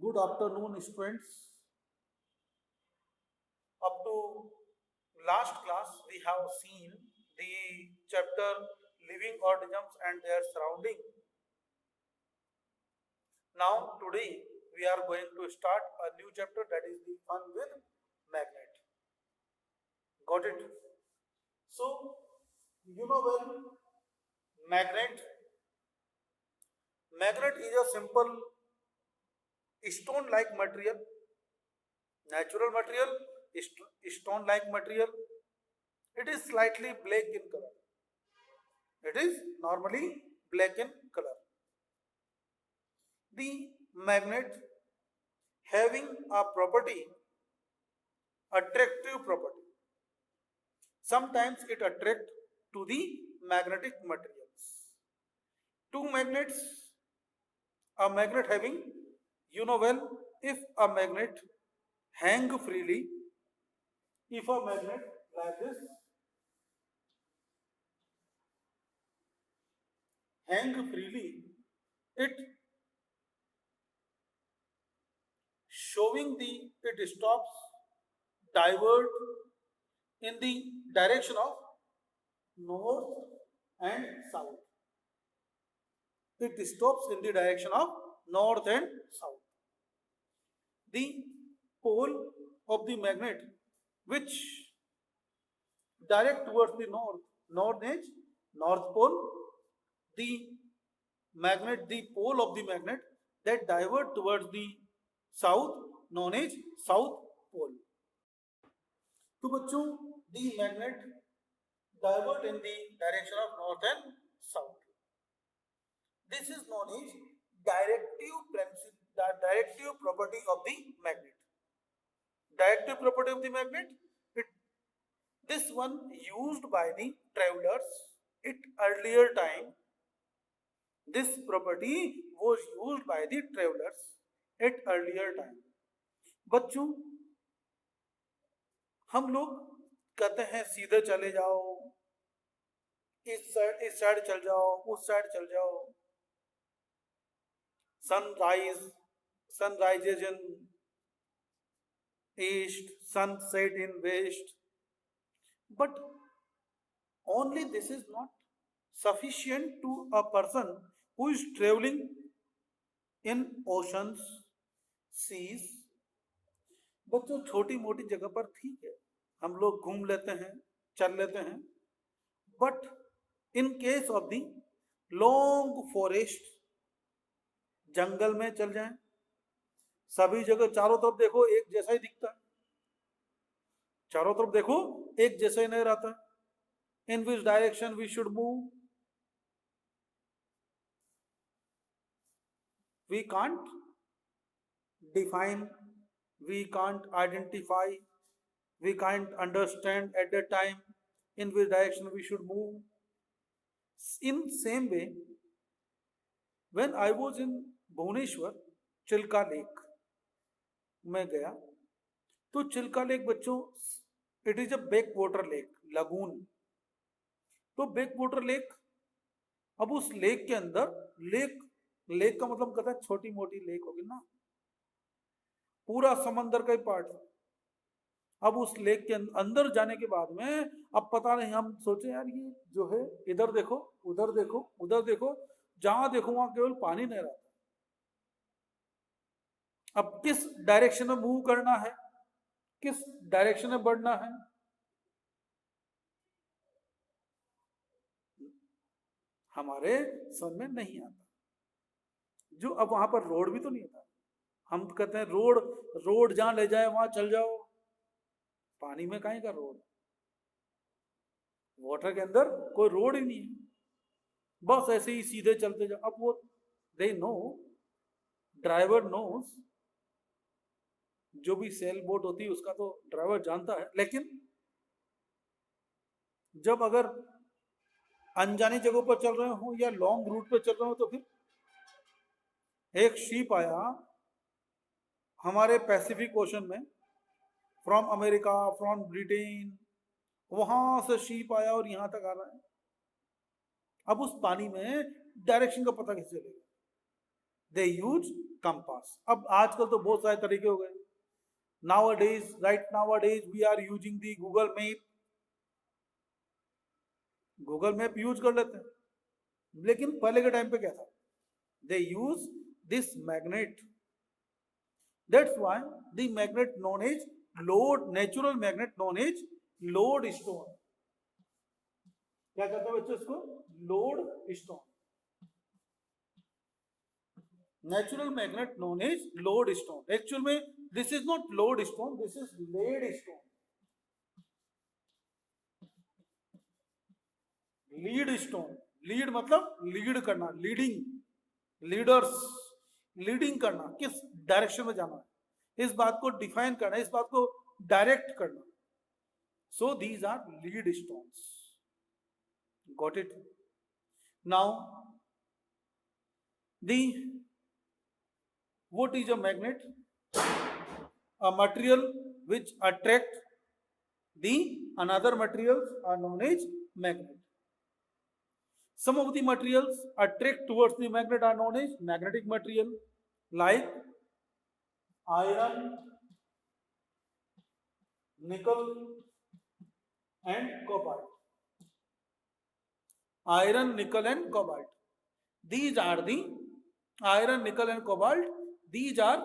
Good afternoon, students. Up to last class, we have seen the chapter living organisms and their surrounding. Now, today, we are going to start a new chapter, that is the fun with magnet. Got it? So, you know well, magnet. Magnet is a simple stone-like material, natural material, stone-like material. It is slightly black in color. It is normally black in color. The magnet having a property, attractive property. Sometimes it attract to the magnetic materials. Two magnets, a magnet having, you know well, if a magnet hang freely, if a magnet like this hang freely, it showing the it stops divert in the direction of north and south. It stops in the direction of north and south. The pole of the magnet which direct towards the north is north pole. The magnet, the pole of the magnet that divert towards the south known as south pole. तो बच्चों, the magnet divert in the direction of north and south. This is known as directive property of the magnet. Directive property of the magnet, this one used by the travelers at earlier time. This property was used by the travelers at earlier time. बच्चों, हम लोग कहते हैं सीधे चले जाओ, इस side चल जाओ, उस साइड चल जाओ. Sun rises in east, sun set in west. But only this is not sufficient to a person who is traveling in oceans, seas. बच्चों, छोटी मोटी जगह पर ठीक है, हम लोग घूम लेते हैं, चल लेते हैं. But in case of the long forest, जंगल में चल जाएं, सभी जगह चारों तरफ देखो एक जैसा ही दिखता है, चारों तरफ देखो एक जैसा ही नहीं रहता है. In which direction we should move? We can't define, we can't identify, we can't understand at that time in which direction we should move. In same way, when I was in Bhubaneswar, Chilka lake में गया, तो Chilka lake बच्चों, it is a back water lake, lagoon. तो back water lake, अब उस lake के अंदर, lake का मतलब कहता है छोटी मोटी लेक होगी ना, पूरा समंदर का ही पार्ट. अब उस लेक के अंदर जाने के बाद में अब पता नहीं, हम सोचे यार ये जो है, इधर देखो, उधर देखो, उधर देखो, जहां देखो वहां केवल पानी नहीं रहता. अब किस डायरेक्शन में मूव करना है, किस डायरेक्शन में बढ़ना है, हमारे समझ में नहीं आता. जो अब वहां पर रोड भी तो नहीं था, हम कहते हैं रोड जहां ले जाए वहां चल जाओ. पानी में कहीं का रोड, वाटर के अंदर कोई रोड ही नहीं है, बस ऐसे ही सीधे चलते जाओ. अब वो दे नो, ड्राइवर नोस, जो भी सेल बोट होती है उसका तो ड्राइवर जानता है. लेकिन जब अगर अनजानी जगहों पर चल रहे हो या लॉन्ग रूट पर चल रहे हो, तो फिर एक शिप आया हमारे पैसिफिक ओशन में, फ्रॉम अमेरिका, फ्रॉम ब्रिटेन, वहां से शिप आया और यहां तक आ रहा है. अब उस पानी में डायरेक्शन का पता कैसे चलेगा? They use compass. अब आजकल तो बहुत सारे तरीके हो गए। Nowadays, right nowadays we are using the Google map. Google map use कर लेते हैं, लेकिन पहले के टाइम पे क्या था, they use this magnet. That's why the magnet known as lode, natural magnet known as lode stone. क्या कहते हैं बच्चों इसको? Lode stone. Natural magnet known as lode stone. Actual में this is not lode stone, this is led stone. Lead stone, lead मतलब lead करना, leading, leaders, leading करना, किस डायरेक्शन में जाना है इस बात को डिफाइन करना, इस बात को डायरेक्ट करना। So these are lead stones. Got it? Now the what is a magnet? A material which attract the another materials are known as magnet. Some of the materials attract towards the magnet are known as magnetic material, like iron, nickel and cobalt. Iron, nickel and cobalt. These are the iron, nickel and cobalt. These are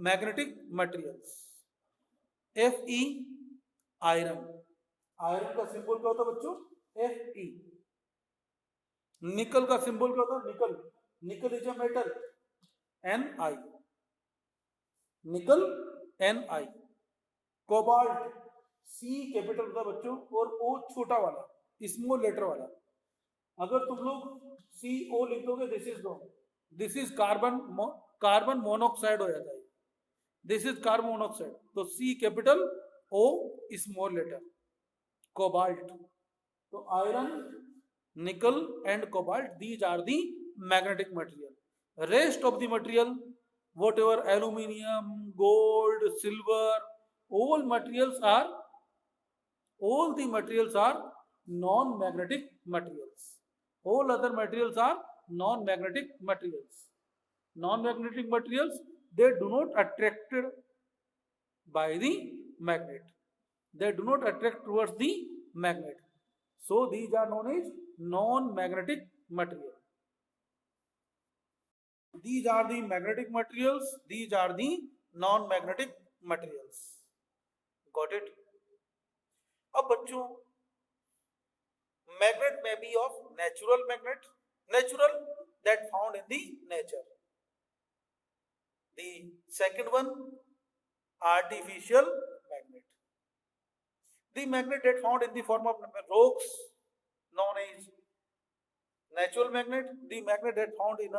magnetic materials. Fe, iron. Iron का symbol क्या होता है बच्चों? Fe. निकल का symbol क्या होता है? निकल। निकल इज अ मेटल, Ni. निकल Ni. कोबाल्ट, C कैपिटल होता है बच्चों और O छोटा वाला, स्मॉल लेटर वाला। अगर तुम लोग CO लिख दोगे, this is wrong, this is carbon monoxide हो जाता है, दिस इज कार्बन मोनोऑक्साइड। तो C capital, O small letter, cobalt. तो iron, nickel and cobalt, these are the magnetic material. Rest of the material, whatever aluminium, gold, silver, all the materials are non-magnetic materials. All other materials are non-magnetic materials. Non-magnetic materials, they do not attracted by the magnet. They do not attract towards the magnet. So these are known as non-magnetic material. These are the magnetic materials, these are the non-magnetic materials. Got it? अब बच्चों, magnet may be of natural magnet, natural that found in the nature. The second one, artificial magnet. The magnet that found in the form of rocks, known as natural magnet. The magnet that found in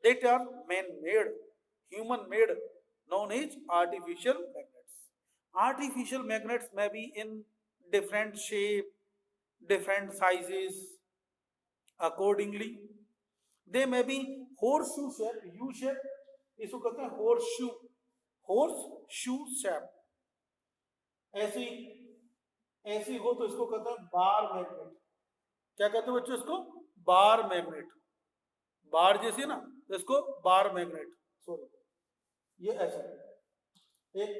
that are man-made, human-made, known as artificial magnets. Artificial magnets may be in different shape, different sizes. Accordingly, they may be horseshoe shape, U shape, इसको कहते हैं horseshoe, horseshoe shape. ऐसी ऐसी हो तो इसको कहते हैं बार मैग्नेट। क्या कहते हैं बच्चों इसको? Bar magnet. बार जैसी ना, तो इसको बार मैग्नेट, सॉरी, ये ऐसा एक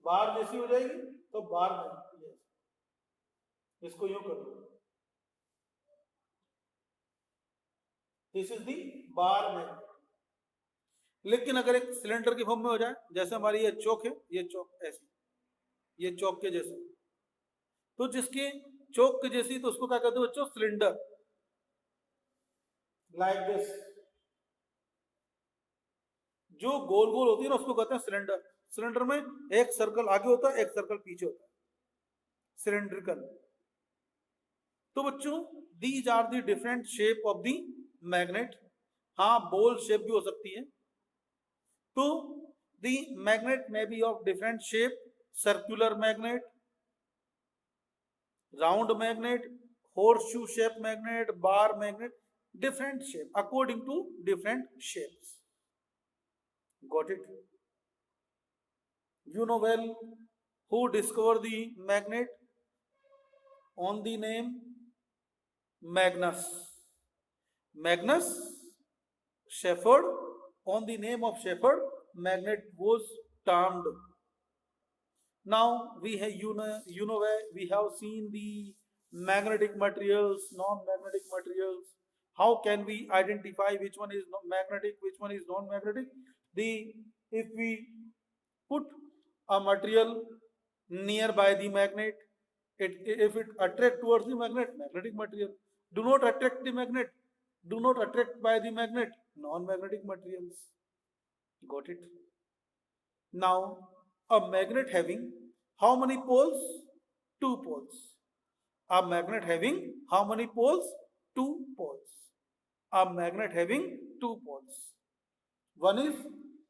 बार जैसी हो जाएगी तो बार मैग्नेट, इसको यूं कर दो, this is the bar magnet. लेकिन अगर एक सिलेंडर की फॉर्म में हो जाए, जैसे हमारी ये चौक है, ये चौक ऐसी, ये चौक के जैसे, तो जिसके चौक के जैसी, तो उसको क्या कहते हैं बच्चों? Cylinder, like this. जो गोल गोल होती है ना, उसको कहते हैं सिलेंडर। सिलेंडर में एक सर्कल आगे होता है, एक सर्कल पीछे होता है, सिलेंड्रिकल। तो बच्चों, these are the different shape of the magnet. हाँ, बॉल शेप भी हो सकती है। तो the magnet may be of different shape, circular magnet, round magnet, horseshoe shape magnet, bar magnet, different shape according to different shapes. Got it? You know well who discovered the magnet? On the name Magnus. Magnus Shepherd, on the name of Shepherd, magnet was termed. Now we have, where we have seen the magnetic materials, non-magnetic materials. How can we identify which one is magnetic, which one is non-magnetic? The If we put a material nearby the magnet, if it attract towards the magnet, magnetic material. Do not attract the magnet. Do not attract by the magnet, non-magnetic materials. Got it? Now, a magnet having how many poles? Two poles. A magnet having how many poles? Two poles. A magnet having two poles. One is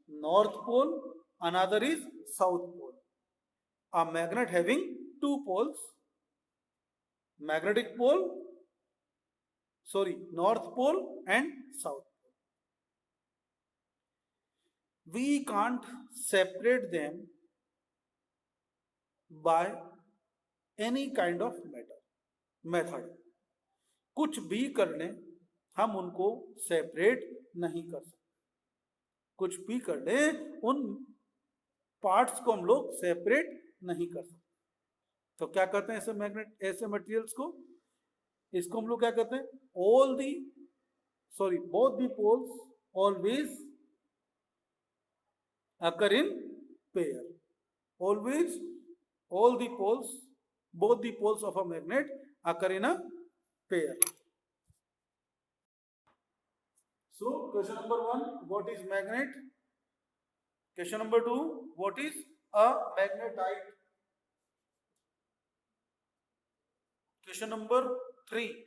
north pole, another is south pole. A magnet having two poles, magnetic pole, north pole and south. We can't separate them by any kind of method. कुछ भी कर लें, हम उनको separate नहीं कर सकते. कुछ भी कर लें, उन पार्ट्स को हम लोग सेपरेट नहीं कर सकते. तो क्या कहते हैं ऐसे मटेरियल्स को? इसको हम लोग क्या कहते हैं? Both the poles always occur in pair. Always, both the poles of a magnet occur in a pair. So, question number 1, what is magnet? Question number 2, what is a magnetite? Question number 3,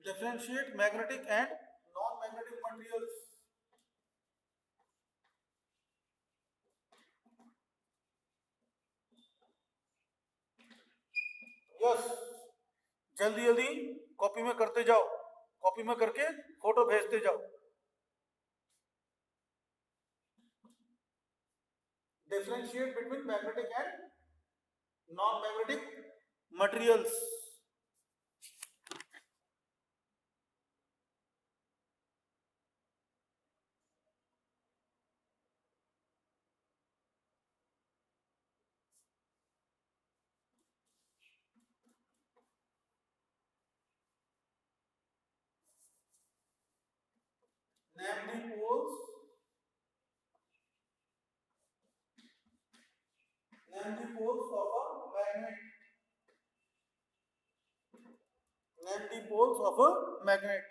differentiate magnetic and non-magnetic materials. Yes, जल्दी जल्दी copy में करते जाओ, copy में करके photo भेजते जाओ. Differentiate between magnetic and non-magnetic materials. Name the poles. Name the poles of a magnet. Name the poles of a magnet.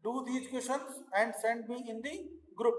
Do these questions and send me in the group.